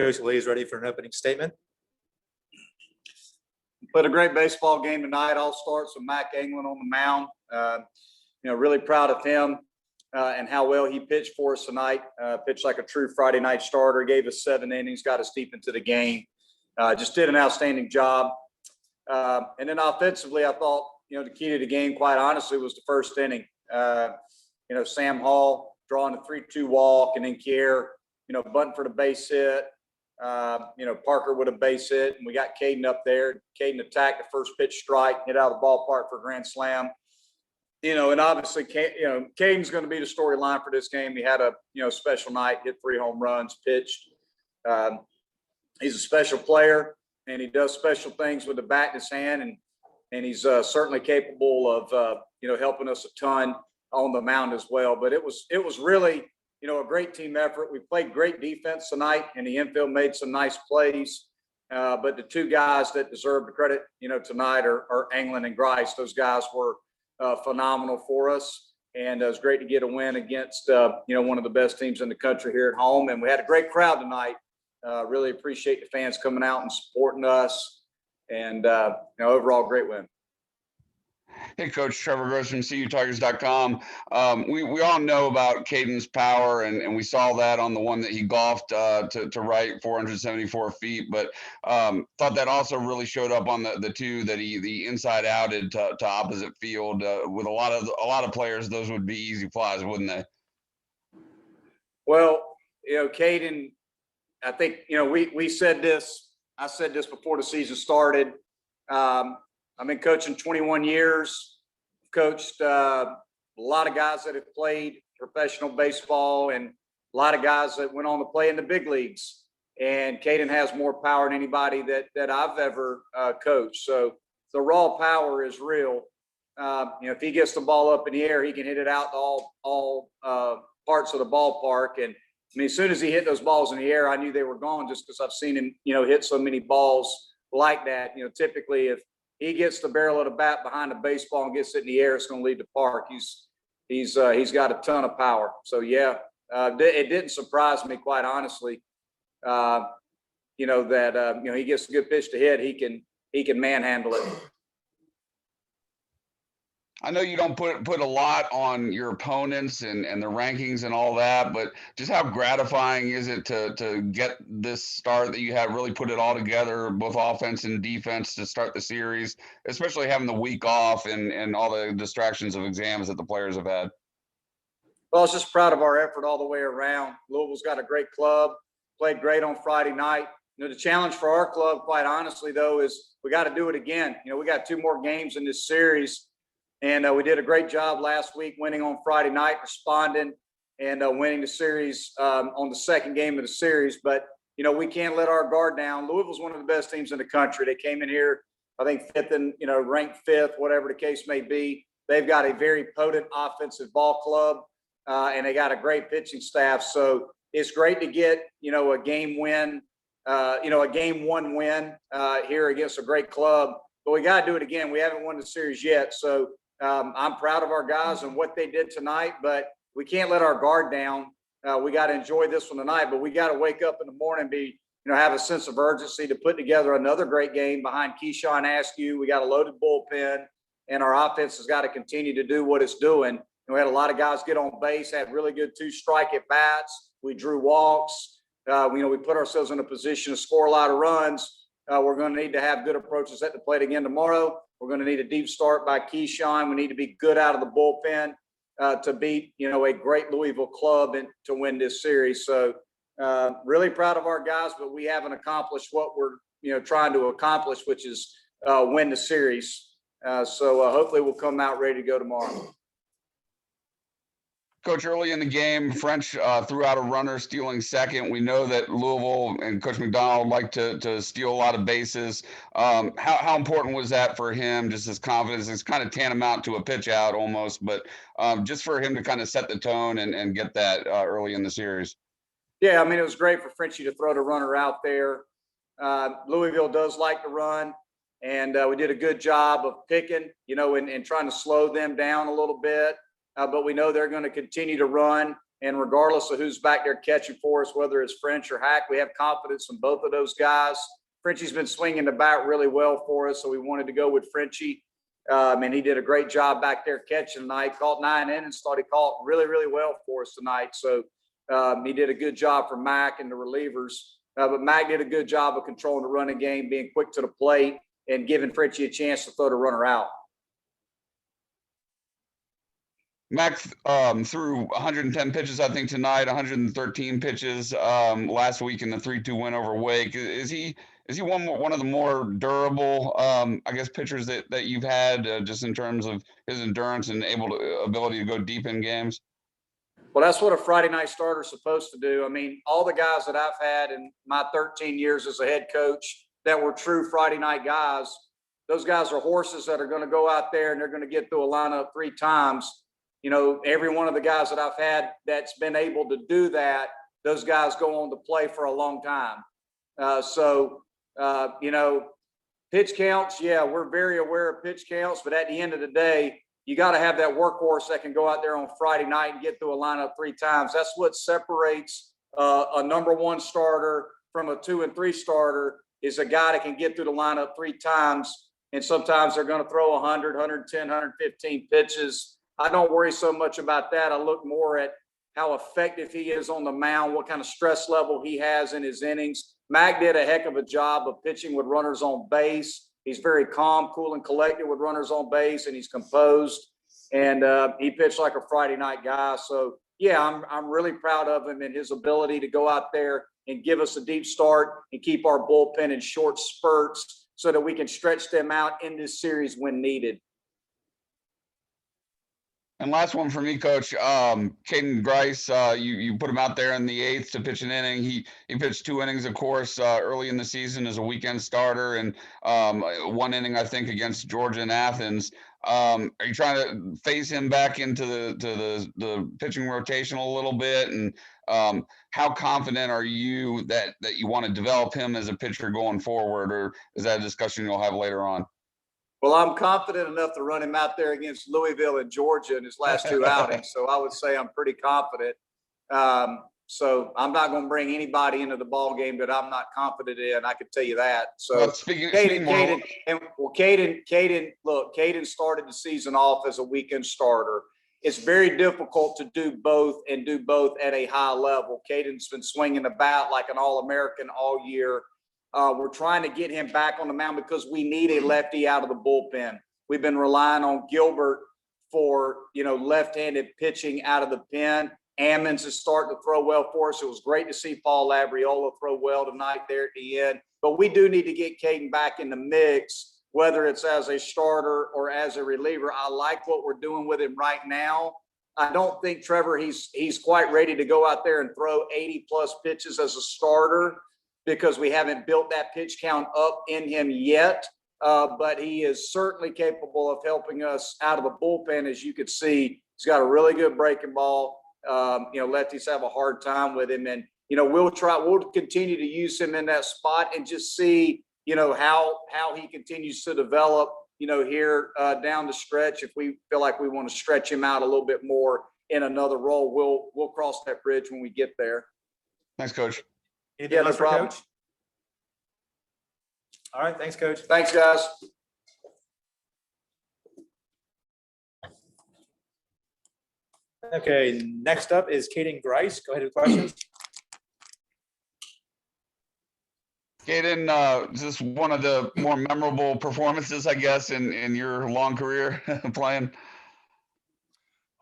Coach Lee is ready for an opening statement. Played a great baseball game tonight. All starts with Mack Anglin on the mound. Really proud of him and how well he pitched for us tonight. Pitched like a true Friday night starter. Gave us 7 innings. Got us deep into the game. Just did an outstanding job. And then offensively, I thought the key to the game, quite honestly, was the first inning. Sam Hall drawing a 3-2 walk, and then Kier, bunting for the base hit. Parker with a base hit, and we got Caden up there. Caden attacked the first pitch strike, hit out of the ballpark for a grand slam. And obviously, Caden's going to be the storyline for this game. He had a special night, hit 3 home runs, pitched. He's a special player, and he does special things with the bat in his hand, and he's certainly capable of helping us a ton on the mound as well. But it was really a great team effort. We played great defense tonight, and the infield made some nice plays. But the 2 guys that deserve the credit, tonight are Anglin and Grice. Those guys were phenomenal for us, and it was great to get a win against one of the best teams in the country here at home. And we had a great crowd tonight. Really appreciate the fans coming out and supporting us, and overall great win. Hey, Coach, Trevor Grice from CUTigers.com. We all know about Caden's power, and we saw that on the one that he golfed to right 474 feet. But thought that also really showed up on the 2 that the inside outed to opposite field. With a lot of players, those would be easy flies, wouldn't they? Well, Caden, I think we said this. I said this before the season started. I've been coaching 21 years, coached a lot of guys that have played professional baseball and a lot of guys that went on to play in the big leagues. And Caden has more power than anybody that I've ever coached. So the raw power is real. If he gets the ball up in the air, he can hit it out to all parts of the ballpark. And I mean, as soon as he hit those balls in the air, I knew they were gone just because I've seen him, hit so many balls like that. Typically if he gets the barrel of the bat behind the baseball and gets it in the air, it's going to lead to park. He's got a ton of power. So yeah, it didn't surprise me, quite honestly. That he gets a good pitch to hit, he can manhandle it. I know you don't put a lot on your opponents and the rankings and all that, but just how gratifying is it to get this start that you have, really put it all together, both offense and defense, to start the series, especially having the week off and all the distractions of exams that the players have had? Well, I was just proud of our effort all the way around. Louisville's got a great club, played great on Friday night. The challenge for our club, quite honestly, though, is we got to do it again. We got 2 more games in this series. And we did a great job last week, winning on Friday night, responding, and winning the series on the second game of the series. But, we can't let our guard down. Louisville's one of the best teams in the country. They came in here, I think, 5th and, ranked 5th, whatever the case may be. They've got a very potent offensive ball club, and they got a great pitching staff. So it's great to get, a game win, a game 1 win here against a great club. But we got to do it again. We haven't won the series yet. So I'm proud of our guys and what they did tonight, but we can't let our guard down. We got to enjoy this one tonight, but we got to wake up in the morning and have a sense of urgency to put together another great game behind Keyshawn Askew. We got a loaded bullpen, and our offense has got to continue to do what it's doing. And we had a lot of guys get on base, had really good 2 strike at bats. We drew walks. We put ourselves in a position to score a lot of runs. We're going to need to have good approaches at the plate again tomorrow. We're going to need a deep start by Keyshawn. We need to be good out of the bullpen to beat, a great Louisville club and to win this series. So really proud of our guys, but we haven't accomplished what we're, trying to accomplish, which is win the series. So hopefully we'll come out ready to go tomorrow. Coach, early in the game, French threw out a runner stealing second. We know that Louisville and Coach McDonald like to steal a lot of bases. How important was that for him? Just his confidence. It's kind of tantamount to a pitch out almost, but just for him to kind of set the tone and get that early in the series. Yeah, I mean, it was great for Frenchie to throw the runner out there. Louisville does like to run, and we did a good job of picking, and trying to slow them down a little bit. But we know they're going to continue to run. And regardless of who's back there catching for us, whether it's French or Hack, we have confidence in both of those guys. Frenchie's been swinging the bat really well for us, so we wanted to go with Frenchie. And he did a great job back there catching tonight. Caught 9 innings, thought he caught really, really well for us tonight. So he did a good job for Mack and the relievers. But Mack did a good job of controlling the running game, being quick to the plate, and giving Frenchie a chance to throw the runner out. Mack threw 110 pitches, I think, tonight, 113 pitches last week in the 3-2 win over Wake. Is he one of the more durable, I guess, pitchers that you've had, just in terms of his endurance and ability to go deep in games? Well, that's what a Friday night starter is supposed to do. I mean, all the guys that I've had in my 13 years as a head coach that were true Friday night guys, those guys are horses that are going to go out there and they're going to get through a lineup 3 times. You know, every one of the guys that I've had that's been able to do that, those guys go on to play for a long time. You know, pitch counts, yeah, we're very aware of pitch counts, but at the end of the day, you got to have that workhorse that can go out there on Friday night and get through a lineup 3 times. That's what separates a number 1 starter from a 2 and 3 starter, is a guy that can get through the lineup 3 times. And sometimes they're going to throw 100, 110, 115 pitches. I don't worry so much about that. I look more at how effective he is on the mound, what kind of stress level he has in his innings. Mack did a heck of a job of pitching with runners on base. He's very calm, cool, and collected with runners on base, and he's composed. And he pitched like a Friday night guy. So, yeah, I'm really proud of him and his ability to go out there and give us a deep start and keep our bullpen in short spurts so that we can stretch them out in this series when needed. And last one for me, Coach. Caden Grice, you put him out there in the 8th to pitch an inning. He pitched 2 innings, of course, early in the season as a weekend starter, and 1 inning, I think, against Georgia and Athens. Are you trying to phase him back into the pitching rotation a little bit? And how confident are you that you want to develop him as a pitcher going forward, or is that a discussion you'll have later on? Well, I'm confident enough to run him out there against Louisville and Georgia in his last 2 outings. So I would say I'm pretty confident. So I'm not going to bring anybody into the ball game that I'm not confident in. I can tell you that. So Caden, look, Caden started the season off as a weekend starter. It's very difficult to do both and do both at a high level. Caden's been swinging the bat like an All-American all year. We're trying to get him back on the mound because we need a lefty out of the bullpen. We've been relying on Gilbert for, left-handed pitching out of the pen. Ammons is starting to throw well for us. It was great to see Paul Labriola throw well tonight there at the end. But we do need to get Caden back in the mix, whether it's as a starter or as a reliever. I like what we're doing with him right now. I don't think, Trevor, he's quite ready to go out there and throw 80-plus pitches as a starter, because we haven't built that pitch count up in him yet. But he is certainly capable of helping us out of the bullpen. As you could see, he's got a really good breaking ball. Lefties have a hard time with him. And, we'll continue to use him in that spot and just see, how he continues to develop, here down the stretch. If we feel like we want to stretch him out a little bit more in another role, we'll cross that bridge when we get there. Thanks, Coach. Anything Yeah, no else for problem. Coach? All right, thanks, Coach. Thanks, guys. Okay, next up is Caden Grice. Go ahead with questions. Caden, is this one of the more memorable performances, I guess, in your long career playing?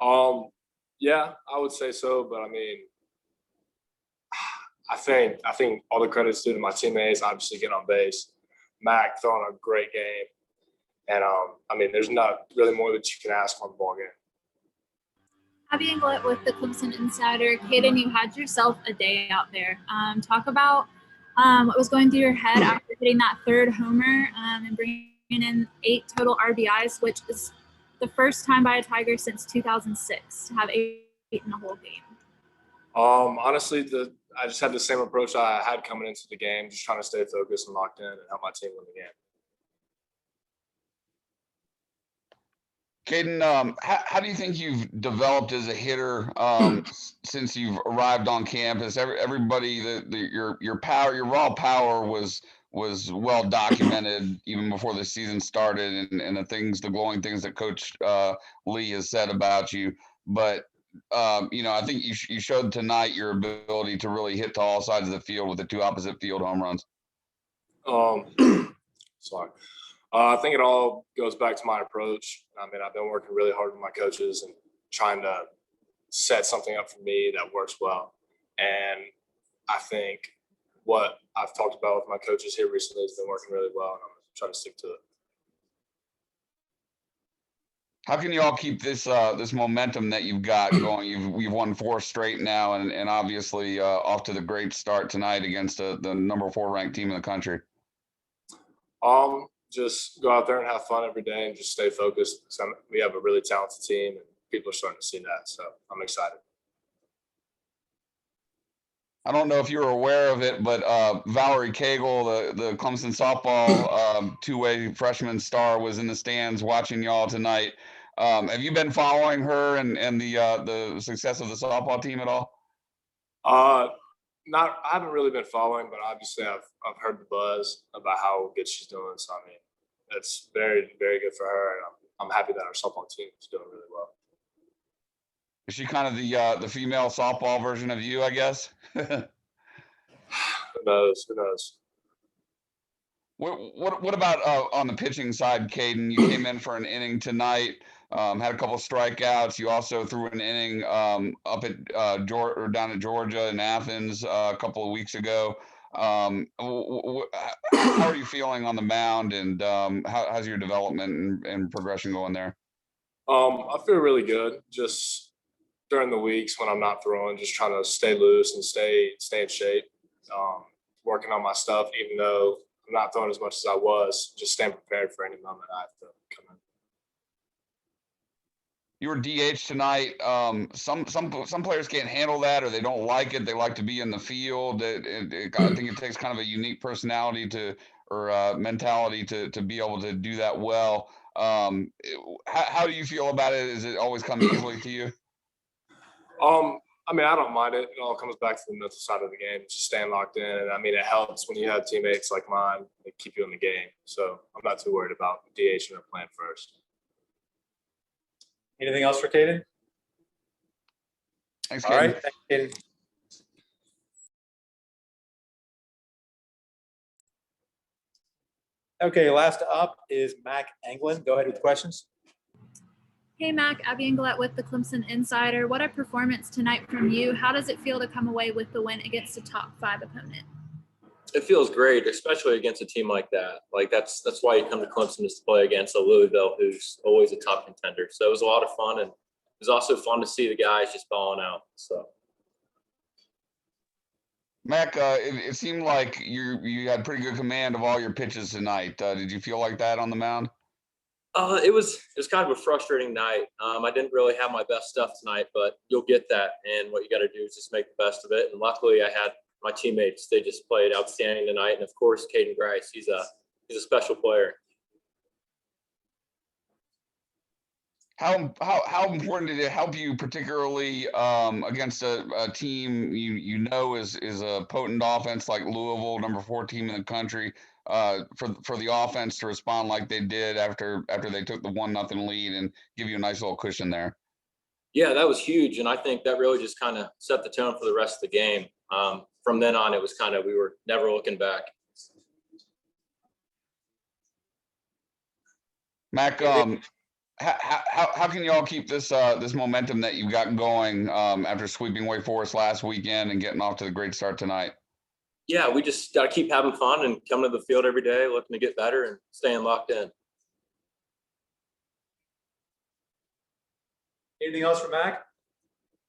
Yeah, I would say so, but I mean, I think all the credit's due to my teammates, obviously getting on base, Mack throwing a great game. And, there's not really more that you can ask on the ball game. Abby Anglin with the Clemson Insider. Caden, you had yourself a day out there. Talk about what was going through your head after hitting that 3rd homer and bringing in 8 total RBIs, which is the first time by a Tiger since 2006 to have 8 in a whole game. Honestly, I just had the same approach I had coming into the game, just trying to stay focused and locked in and help my team win the game. Caden, how do you think you've developed as a hitter since you've arrived on campus? Everybody, your power, your raw power was well documented even before the season started, and the glowing things that Coach Lee has said about you. But I think you showed tonight your ability to really hit to all sides of the field with the 2 opposite field home runs. Sorry. I think it all goes back to my approach. I mean, I've been working really hard with my coaches and trying to set something up for me that works well. And I think what I've talked about with my coaches here recently has been working really well, and I'm going to try to stick to it. How can you all keep this this momentum that you've got going? You've won 4 straight now, and obviously off to the great start tonight against the number 4 ranked team in the country. Just go out there and have fun every day and just stay focused. We have a really talented team, and people are starting to see that. So I'm excited. I don't know if you were aware of it, but Valerie Cagle, the Clemson softball 2-way freshman star, was in the stands watching y'all tonight. Have you been following her and the success of the softball team at all? I haven't really been following, but obviously I've heard the buzz about how good she's doing. So I mean, it's very, very good for her, and I'm happy that our softball team is doing really well. Is she kind of the female softball version of you, I guess? Who knows? Who knows? What about on the pitching side, Caden? You came in for an inning tonight, had a couple strikeouts. You also threw an inning up at down at Georgia in Athens a couple of weeks ago. How are you feeling on the mound, and how's your development and progression going there? I feel really good. Just during the weeks when I'm not throwing, just trying to stay loose and stay in shape. Working on my stuff, even though I'm not throwing as much as I was, just staying prepared for any moment I have to come in. You were DH tonight. Some players can't handle that, or they don't like it. They like to be in the field. I think it takes kind of a unique personality mentality to be able to do that well. How do you feel about it? Does it always come easily to you? I mean, I don't mind it. It all comes back to the mental side of the game, just staying locked in. And I mean, it helps when you have teammates like mine that keep you in the game. So I'm not too worried about DH or playing first. Anything else for Caden? Thanks, All Caden. right, thanks, Caden. Okay, last up is Mack Anglin. Go ahead with questions. Hey, Mack, Abby Englett with the Clemson Insider. What a performance tonight from you. How does it feel to come away with the win against a top 5 opponent? It feels great, especially against a team like that. Like that's why you come to Clemson, is to play against a Louisville who's always a top contender. So it was a lot of fun, and it was also fun to see the guys just balling out. So, Mack, it seemed like you had pretty good command of all your pitches tonight. Did you feel like that on the mound? it was kind of a frustrating night. I didn't really have my best stuff tonight, but you'll get that. And what you got to do is just make the best of it. And luckily, I had my teammates. They just played outstanding tonight. And of course, Caden Grice. He's a special player. How important did it help you, particularly against a team you know is a potent offense like Louisville, number 4 team in the country, for the offense to respond like they did after they took the 1-0 lead and give you a nice little cushion there? Yeah, that was huge, and I think that really just kind of set the tone for the rest of the game. From then on, it was kind of, we were never looking back. Mack, how can you all keep this this momentum that you got going after sweeping Wake Forest last weekend and getting off to the great start tonight? Yeah, we just got to keep having fun and coming to the field every day, looking to get better and staying locked in. Anything else for Mack?